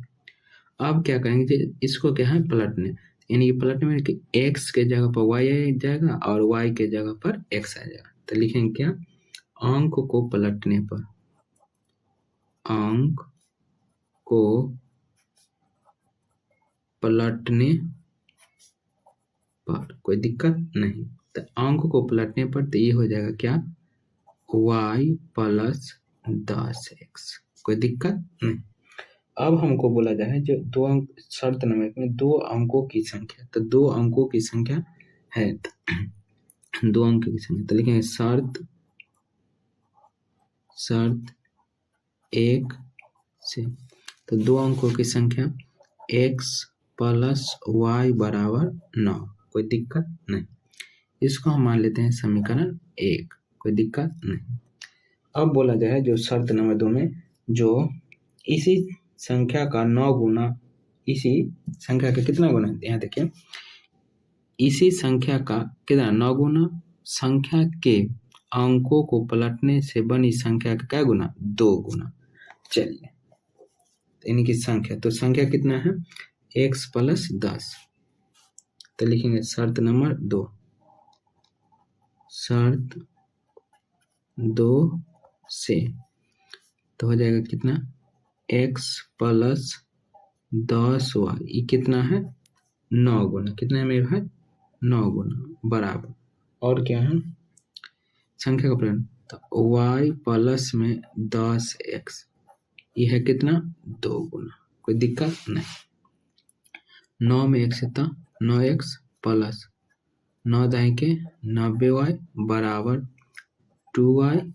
अब क्या करेंगे, इसको क्या है, पलटने, यानी कि पलटने में कि x के जगह पर y आ जाएगा और y के जगह पर x आ जाएगा। तो लिखेंगे क्या, अंक को पलटने पर, अंक को पलटने पर कोई दिक्कत नहीं। तो अंक को पलटने पर तो ये हो जाएगा क्या, y प्लस 10x, कोई दिक्कत नहीं। अब हमको बोला जाए जो 2 अंक, शर्त नंबर 1 में 2 अंकों की संख्या, तो 2 अंकों की संख्या है, 2 अंक की संख्या, तो लिखेंगे शर्त 1 से, तो 2 अंकों की संख्या x प्लस y बराबर 9, कोई दिक्कत नहीं। इसको हम मान लेते हैं समीकरण 1, कोई दिक्कत नहीं। अब बोला जाए जो शर्त नंबर 2 में, जो इसी संख्या का 9 गुना, इसी संख्या का कितना गुना, यहाँ देखिए, इसी संख्या का कितना 9 गुना संख्या के अंकों को पलटने से बनी संख्या का क्या गुना, 2 गुना। चलिए यानी कि संख्या, तो संख्या कितना है, x प्लस 10, तो लिखेंगे शर्त नंबर 2, शर्त 2 से, तो हो जाएगा कितना, x प्लस 10y, ये कितना है, 9 गुना, कितना है मेरे भाई, 9 गुना बराबर, और क्या है, संख्या का प्रयोग, तो y प्लस में 10x, ये है कितना, 2 गुना, कोई दिक्कत नहीं। 9 में 1 से 9x प्लस 9 दाएं के 90y बराबर 2y,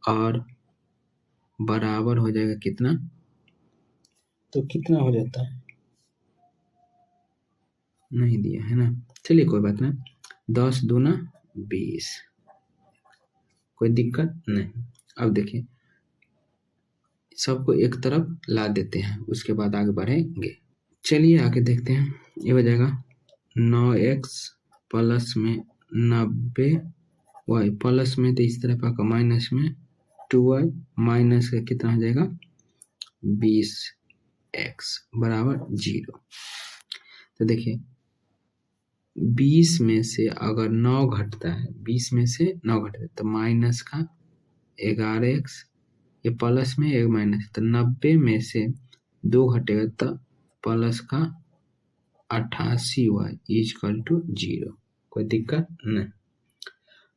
और बराबर हो जाएगा कितना, तो कितना हो जाता है, नहीं दिया है ना, चलिए कोई बात नहीं, 10 दूना 20, कोई दिक्कत नहीं। अब देखिए सबको एक तरफ ला देते हैं, उसके बाद आगे बढ़ेंगे। चलिए आगे देखते हैं, ये हो जाएगा 9x प्लस में 90y प्लस में, तो इस तरफ आकर माइनस में 2y माइनस का कितना हो जाएगा 20x बराबर 0। तो देखिए 20 में से अगर 9 घटता है, 20 में से 9 घटता है, तो माइनस का 11x, ये प्लस में एक माइनस, तो 90 में से 2 घटेगा तो प्लस का 88y इक्वल टू 0, कोई दिक्कत नहीं।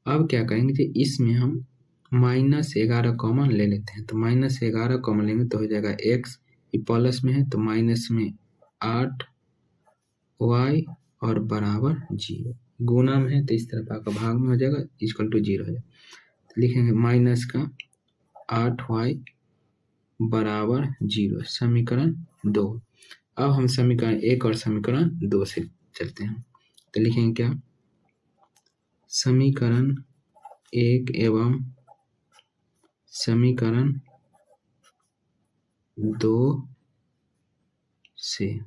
अब क्या करेंगे, इसमें हम -11 कॉमन ले लेते हैं, तो -11 कॉमन लेंगे तो हो जाएगा x, ये प्लस में है तो माइनस में 8y और बराबर 0, गुना में है तो इस तरफ आकर भाग में हो जाएगा इक्वल टू 0 हो जाएगा। तो लिखेंगे माइनस का 8y बराबर 0, समीकरण 2। अब हम समीकरण 1 और समीकरण 2 से चलते हैं, तो लिखेंगे क्या, समीकरण 1 एवं समीकरण 2 से,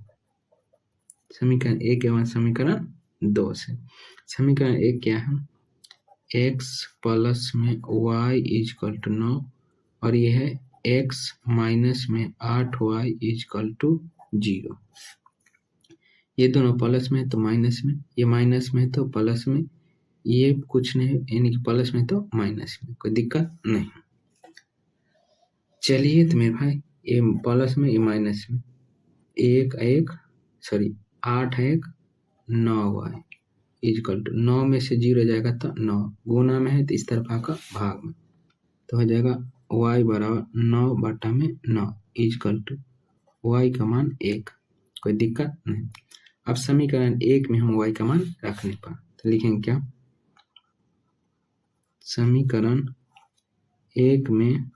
समीकरण 1 एवं समीकरण 2 से, समीकरण 1 क्या है, x प्लस में y इक्वल टू 9, और ये है x माइनस में 8y इक्वल टू 0, ये दोनों प्लस में है तो माइनस में, ये माइनस में है तो प्लस में, ये कुछ नहीं, यानी कि प्लस में तो माइनस में, कोई दिक्कत नहीं। चलिए तो मेरे भाई, ये प्लस में ये माइनस में, 8 एक 9 y इजकल टू 9 में से 0 जाएगा तो 9, गुना में है तो इस तरफ आकर भाग में, तो हो जाएगा y बराबर 9/9 इजकल टू y का मान 1, कोई दिक्कत नहीं। अब समीकरण 1 में हम y का मान रखने पर, तो लिखेंगे क्या, समीकरण 1 में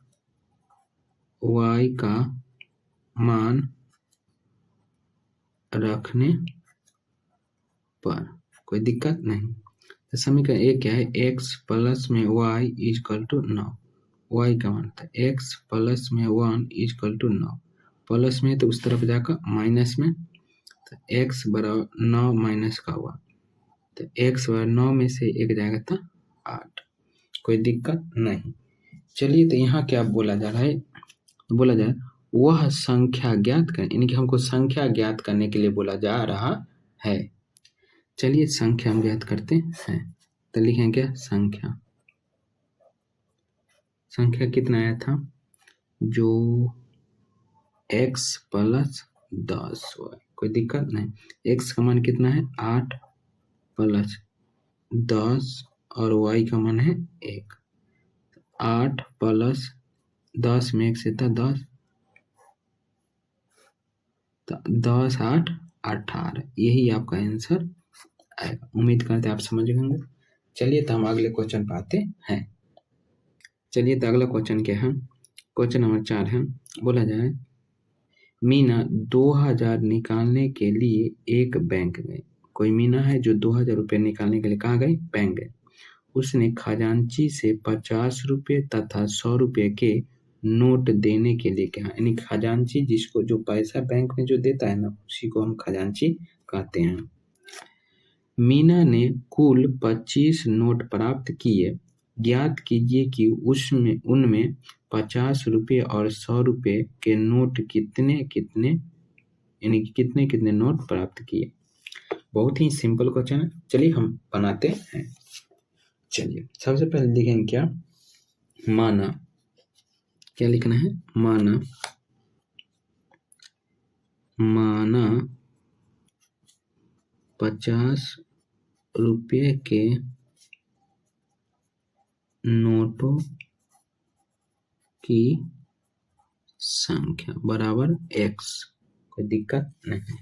y का मान रखने पर कोई दिक्कत नहीं। तो समीकरण 1 क्या है, x प्लस में y इजकल टू 9, y का मान था x प्लस में 1 इजकल टू 9, प्लस में तो उस तरफ जाकर माइनस में, तो x बराबर 9 माइनस का 1, तो x बराबर 9 में से 1 जाएगा तो 8, कोई दिक्कत नहीं। चलिए तो यहाँ क्या बोला जा रहा है, बोला जाए वह संख्या ज्ञात करें, यानी कि हमको संख्या ज्ञात करने के लिए बोला जा रहा है। चलिए संख्या हम ज्ञात करते हैं, तो लिखेंगे क्या, संख्या कितना आया था, जो x प्लस 10y, कोई दिक्कत नहीं। x का मान कितना है 8 प्लस 10 और y का मान है 1, 8 प्लस 10 में 1 से था 10, 10 8 18, यही आपका आंसर आएगा। उम्मीद करते हैं आप समझ गए होंगे। चलिए तो हम अगले क्वेश्चन पे आते हैं। चलिए तो अगला क्वेश्चन क्या है, क्वेश्चन नंबर 4 है, बोला जाए मीना 2000 निकालने के लिए एक बैंक गए। कोई मीना है जो 2000 रुपये निकालने के लिए कहाँ गई, बैंक गए। उसने खजांची से 50 रुपये तथा 100 रुपये के नोट देने के लिए कहा, यानी खजांची जिसको जो पैसा बैंक में जो देता है ना, उसी को हम खजांची कहते हैं। मीना ने कुल 25 नोट प्राप्त किए, ज्ञात कीजिए कि उनमें 50 रुपये और 100 रुपये के नोट कितने कितने, यानी कि कितने कितने नोट प्राप्त किए। बहुत ही सिंपल क्वेश्चन है, चलिए हम बनाते हैं। चलिए सबसे पहले लिखेंगे क्या, माना, क्या लिखना है, माना 50 रुपये के नोटों की संख्या बराबर x, कोई दिक्कत नहीं।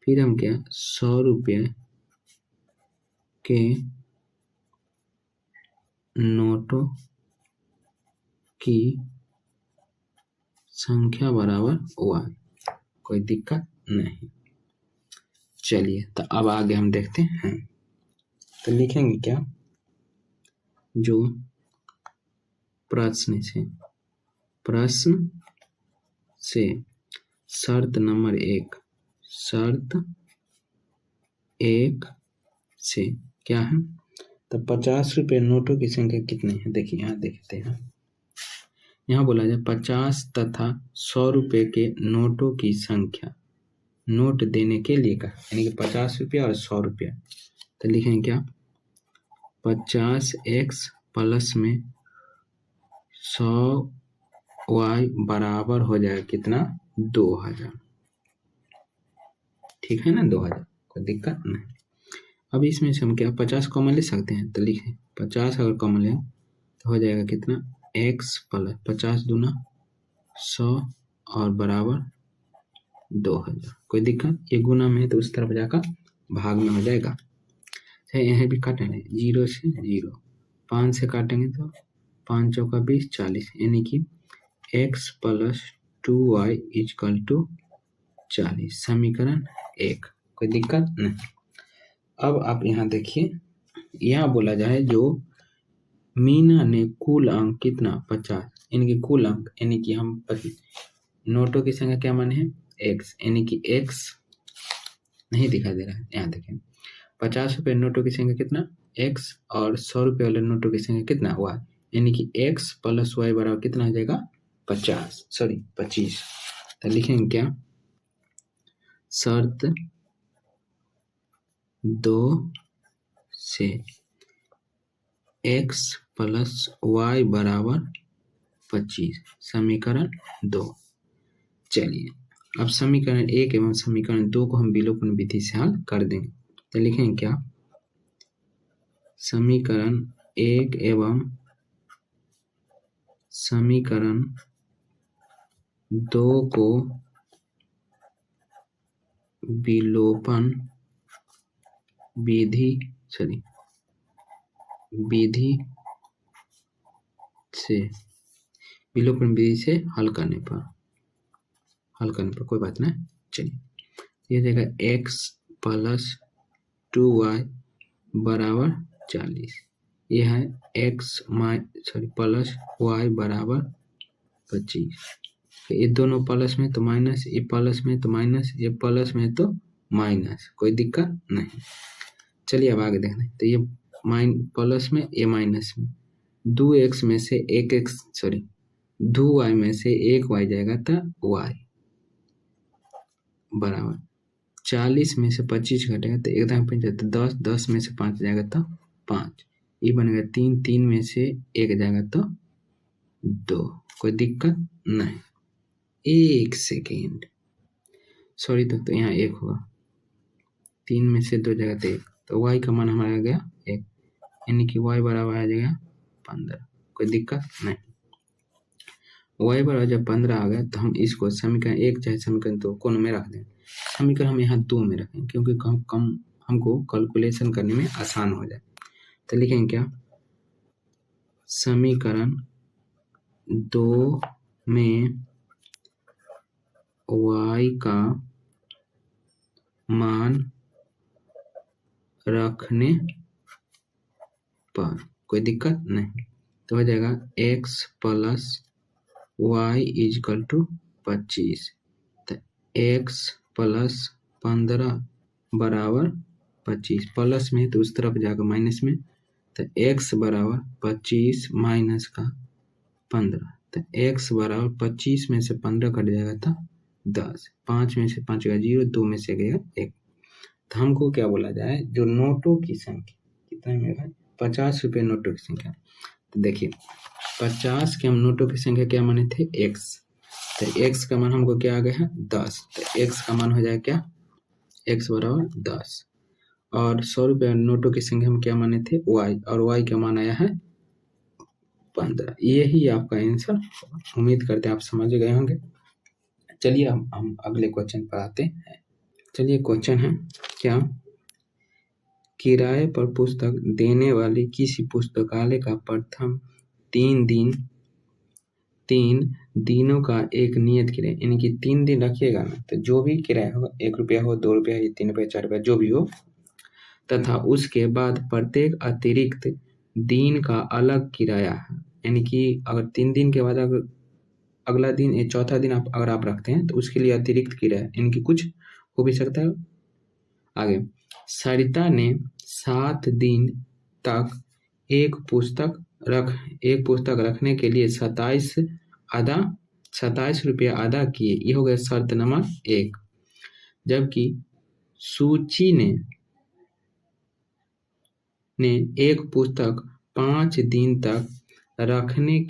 फिर हम क्या, 100 रुपये के नोटों की संख्या बराबर y, कोई दिक्कत नहीं। चलिए तो अब आगे हम देखते हैं, तो लिखेंगे क्या, जो प्रश्न से शर्त नंबर 1, शर्त 1 से क्या है, तो 50 रुपये नोटों की संख्या कितनी है, देखिए यहाँ देखते हैं, यहाँ बोला जाए 50 तथा 100 रुपये के नोटों की संख्या नोट देने के लिए कहा, यानी कि 50 रुपया और 100 रुपया, तो लिखेंगे क्या, 50x प्लस में 100y बराबर हो जाएगा कितना, 2000, ठीक है ना, 2000, कोई दिक्कत नहीं। अब इसमें से हम क्या 50 कॉमन ले सकते हैं, तो लिखें 50 अगर कॉमन ले तो हो जाएगा कितना, x प्लस 50 दूना 100 और बराबर 2000, कोई दिक्कत, ये गुना में है तो उस तरफ जाकर भाग में हो जाएगा। यहाँ भी काटेंगे 0 से 0, 5 से काटेंगे तो 5 चौका 20 40, यानी कि x plus 2y is equal to 40, समीकरण 1, कोई दिक्कत नहीं। अब आप यहाँ देखिए, यहाँ बोला जाए जो मीना ने कुल अंक कितना 50, यानी कि कुल अंक, यानी कि हम नोटों की संख्या क्या माने हैं x, यानी कि x नहीं दिखाई दे रहा है, यहाँ देखें 50 रुपये नोटों की संख्या कितना x और 100 रुपये वाले नोटों की संख्या कितना y, यानी कि x प्लस y बराबर कितना हो जाएगा 25। तो लिखेंगे क्या, शर्त 2 से x प्लस वाई बराबर 25, समीकरण 2। चलिए अब समीकरण 1 एवं समीकरण 2 को हम विलोपन विधि से हल कर देंगे। तो लिखेंगे क्या, समीकरण 1 एवं समीकरण 2 को विलोपन विधि से हल करने पर कोई बात नहीं। चलिए ये देगा x प्लस 2y बराबर 40, ये है x प्लस y बराबर 25। ये दोनों प्लस में तो माइनस, ये प्लस में तो माइनस, ये प्लस में तो माइनस, कोई दिक्कत नहीं। चलिए अब आगे देखते हैं। तो ये प्लस में, ये माइनस में, 2x में से 2y में से 1y जाएगा तो y बराबर 40 में से 25 घटेगा तो एकदम 10, 10 में से 5 जाएगा तो 5, ये बनेगा 3, 3 में से 1 जाएगा तो 2, कोई दिक्कत नहीं। 1 सेकेंड, सॉरी, तो यहाँ 1 होगा, 3 में से 2 जाएगा तो 1, तो y का मान हमारा आ गया 1, यानी कि y बराबर आ जाएगा 15, कोई दिक्कत नहीं। y बराबर जब 15 आ गया तो हम इसको समीकरण 1 चाहे समीकरण 2 कोन में रख दें। समीकरण हम यहाँ 2 में रखें क्योंकि हमको कैलकुलेशन करने में आसान हो जाए। तो लिखेंगे क्या, समीकरण 2 में y का मान रखने पर कोई दिक्कत नहीं, तो हो जाएगा x plus y is equal to 25, तो x प्लस 15 बराबर 25, प्लस में तो उस तरफ जाकर माइनस में, तो x बराबर 25 माइनस का 15, तो x बराबर 25 में से 15 कट जाएगा था 10, 5 में से 5 गया 0, 2 में से गया 1। तो हमको क्या बोला जाए, जो नोटों की संख्या कितना है मेरा, 50 रुपये नोटों की संख्या। तो देखिए 50 के हम नोटों की संख्या क्या माने थे, x, तो x का मान हमको क्या आ गया है 10, तो x का मान हो जाएगा क्या, x बराबर 10। और 100 रुपये नोटों की संख्या हम क्या माने थे y, और y का मान आया है 15। यही आपका आंसर, उम्मीद करते हैं आप समझ गए होंगे। चलिए हम अगले क्वेश्चन पर आते हैं। चलिए क्वेश्चन है क्या, किराए पर पुस्तक देने वाली किसी पुस्तकालय का प्रथम 3 दिनों का एक नियत किराया, यानी कि 3 दिन रखिएगा ना, तो जो भी किराया होगा, 1 रुपया हो, 2 रुपया, 3 रुपया, 4 रुपया, जो भी हो, तथा उसके बाद प्रत्येक अतिरिक्त दिन का अलग किराया है। यानी कि अगर 3 दिन के बाद अगर अगला दिन, ये चौथा दिन अगर आप रखते हैं तो उसके लिए अतिरिक्त किराया, यानी कि कुछ हो भी सकता है। आगे, सरिता ने 7 दिन तक एक पुस्तक रखने के लिए 27 रुपया अदा किए, ये हो गया शर्त नंबर 1। जबकि सूची ने एक पुस्तक 5 दिन तक रखने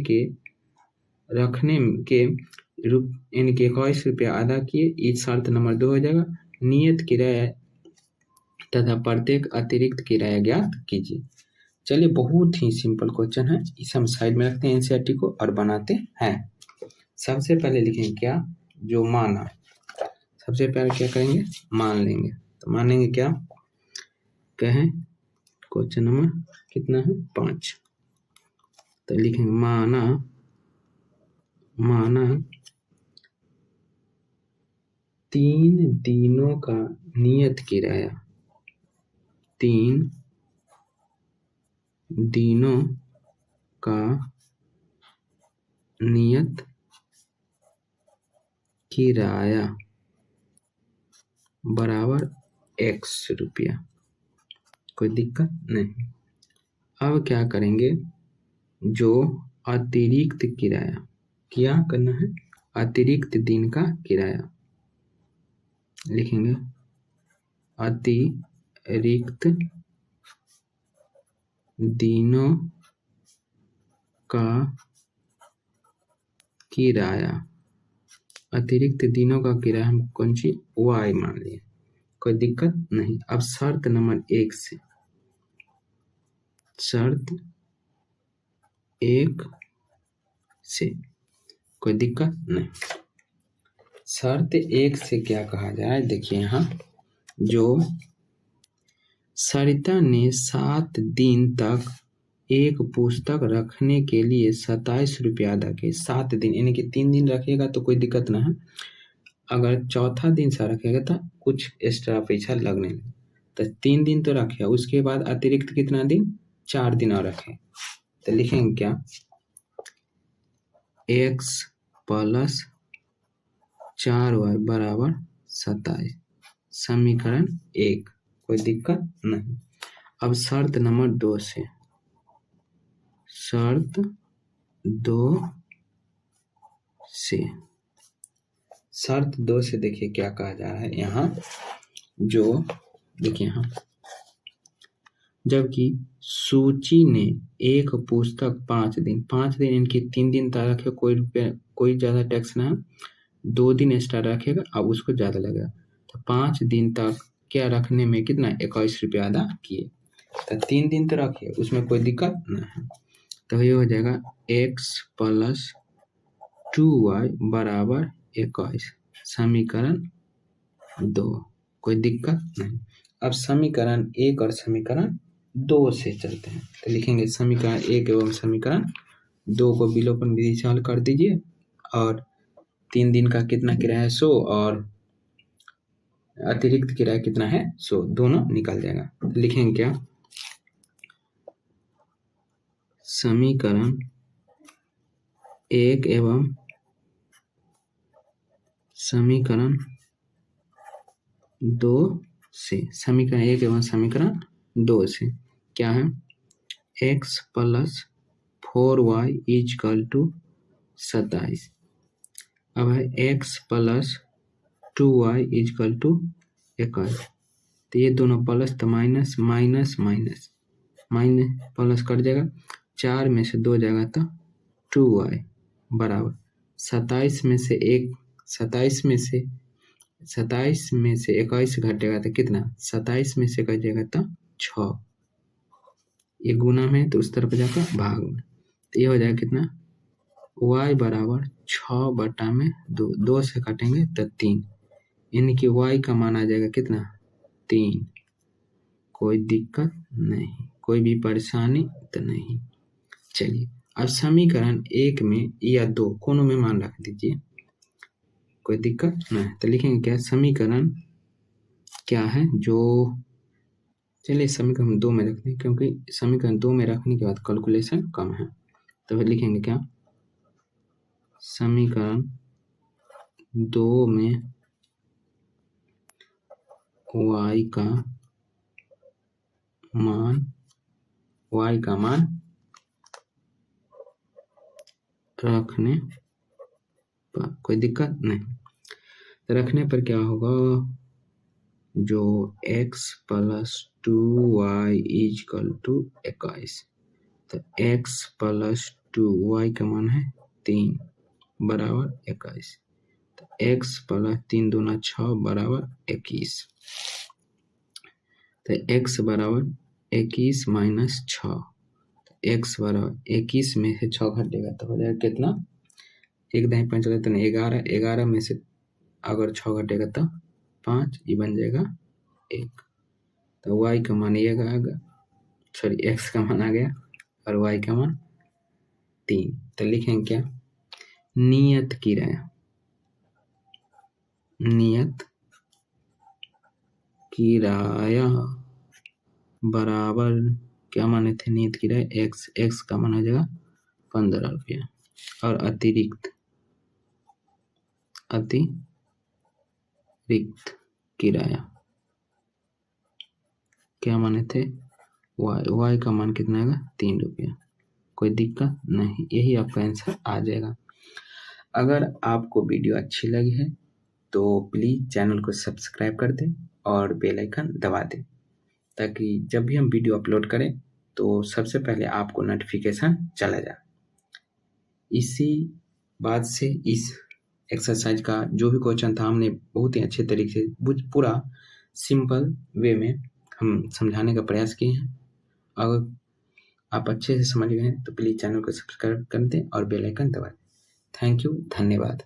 के यानी कि 21 रुपया अदा किए, इस शर्त नंबर 2 हो जाएगा। नियत किराया तथा प्रत्येक अतिरिक्त किराया ज्ञात कीजिए। चलिए बहुत ही सिंपल क्वेश्चन है, इसे हम साइड में रखते हैं एनसीईआरटी को और बनाते हैं। सबसे पहले लिखेंगे क्या, जो माना, सबसे पहले क्या करेंगे, मान लेंगे। तो मानेंगे क्या, कहें क्वेश्चन नंबर कितना है 5, तो लिखेंगे माना 3 दिनों का नियत किराया, 3 दिनों का नियत किराया बराबर x रुपया, कोई दिक्कत नहीं। अब क्या करेंगे, जो अतिरिक्त किराया, क्या करना है, अतिरिक्त दिन का किराया लिखेंगे, अतिरिक्त दिनों का किराया, अतिरिक्त दिनों का किराया हम कौन सी y मान लिए, कोई दिक्कत नहीं। अब शर्त नंबर 1 से, शर्त 1 से कोई दिक्कत नहीं। शर्त 1 से क्या कहा जाए, देखिए यहाँ जो सरिता ने 7 दिन तक एक पुस्तक रखने के लिए 27 रुपया अदा किए। 7 दिन यानी कि 3 दिन रखिएगा तो कोई दिक्कत ना है, अगर चौथा दिन सा रखेगा तो कुछ एक्स्ट्रा पैसा लगने लगे। तो 3 दिन तो रखे, उसके बाद अतिरिक्त कितना दिन, 4 दिन और रखे। तो लिखेंगे क्या, x प्लस 4y बराबर 27, समीकरण 1, कोई दिक्कत नहीं। अब शर्त नंबर 2 से, शर्त 2 से, शर्त 2 से देखिए क्या कहा जा रहा है यहाँ, जो देखिए यहाँ, जबकि सूची ने एक पुस्तक 5 दिन इनकी 3 दिन तक रखे, कोई ज़्यादा टैक्स ना, 2 दिन एक्स्ट्रा रखेगा, अब उसको ज़्यादा लगेगा। तो 5 दिन तक क्या रखने में कितना 21 रुपया अदा किए। तो 3 दिन तो रखिए, उसमें कोई दिक्कत ना है। तो ये हो जाएगा x प्लस 2y बराबर 21, समीकरण 2, कोई दिक्कत नहीं। अब समीकरण 1 और समीकरण 2 से चलते हैं। तो लिखेंगे समीकरण 1 एवं समीकरण 2 को विलोपन विधि से हल कर दीजिए, और 3 दिन का कितना किराया है 100, और अतिरिक्त किराया कितना है 100, दोनों निकल जाएगा। तो लिखेंगे क्या, समीकरण 1 एवं समीकरण 2 से, समीकरण 1 एवं समीकरण 2 से क्या है, x plus 4y is equal to 27। अब है x plus 2y is equal to 21। तो ये दोनों प्लस तो minus minus minus minus plus cut जाएगा, 4 में से 2 जाएगा तो 2y बराबर 27 में से 21 घटेगा तो कितना, 27 में से कट जाएगा तो 6, ये गुना में तो उस तरफ जाकर भाग में। तो ये हो जाएगा कितना, y बराबर 6 बटा में 2, 2 से काटेंगे तो 3, यानी कि y का मान आ जाएगा कितना 3, कोई दिक्कत नहीं, कोई भी परेशानी तो नहीं। चलिए अब समीकरण 1 में या 2 कोनों में मान रख दीजिए, कोई दिक्कत नहीं। तो लिखेंगे क्या, समीकरण क्या है जो, चलिए समीकरण 2 में रखते हैं, क्योंकि समीकरण 2 में रखने के बाद कैलकुलेशन कम है। तो फिर लिखेंगे क्या, समीकरण 2 में y का मान रखने पर कोई दिक्कत नहीं। तो रखने पर क्या होगा, जो x plus 2y is equal to 21, तो x प्लस 2y का मान है 3 बराबर 21, तो x प्लस 3 दूना 6 बराबर 21, तो x बराबर 21 माइनस 6, तो x बराबर 21 में से 6 घटेगा तो हो जाएगा कितना, 1 दाएं 5 चले तो 11, 11 में से अगर 6 घटेगा तो 5, ये बन जाएगा 1। तो y का मान ये आ गया, सॉरी x का मान आ गया, और y का मान 3। तो लिखेंगे क्या, नियत किराया, नियत किराया बराबर क्या माने थे, नियत किराया x का मान हो जाएगा 15 रुपया, और अतिरिक्त किराया क्या माने थे, y का मान कितना आएगा 3 रुपया, कोई दिक्कत नहीं, यही आपका आंसर आ जाएगा। अगर आपको वीडियो अच्छी लगी है तो प्लीज़ चैनल को सब्सक्राइब कर दें और बेल आइकन दबा दें, ताकि जब भी हम वीडियो अपलोड करें तो सबसे पहले आपको नोटिफिकेशन चला जाए। इसी बाद से इस एक्सरसाइज का जो भी क्वेश्चन था हमने बहुत ही अच्छे तरीके से पूरा सिंपल वे में हम समझाने का प्रयास किए हैं। अगर आप अच्छे से समझ गए हैं तो प्लीज़ चैनल को सब्सक्राइब कर दें और बेल आइकन दबा दें। थैंक यू, धन्यवाद।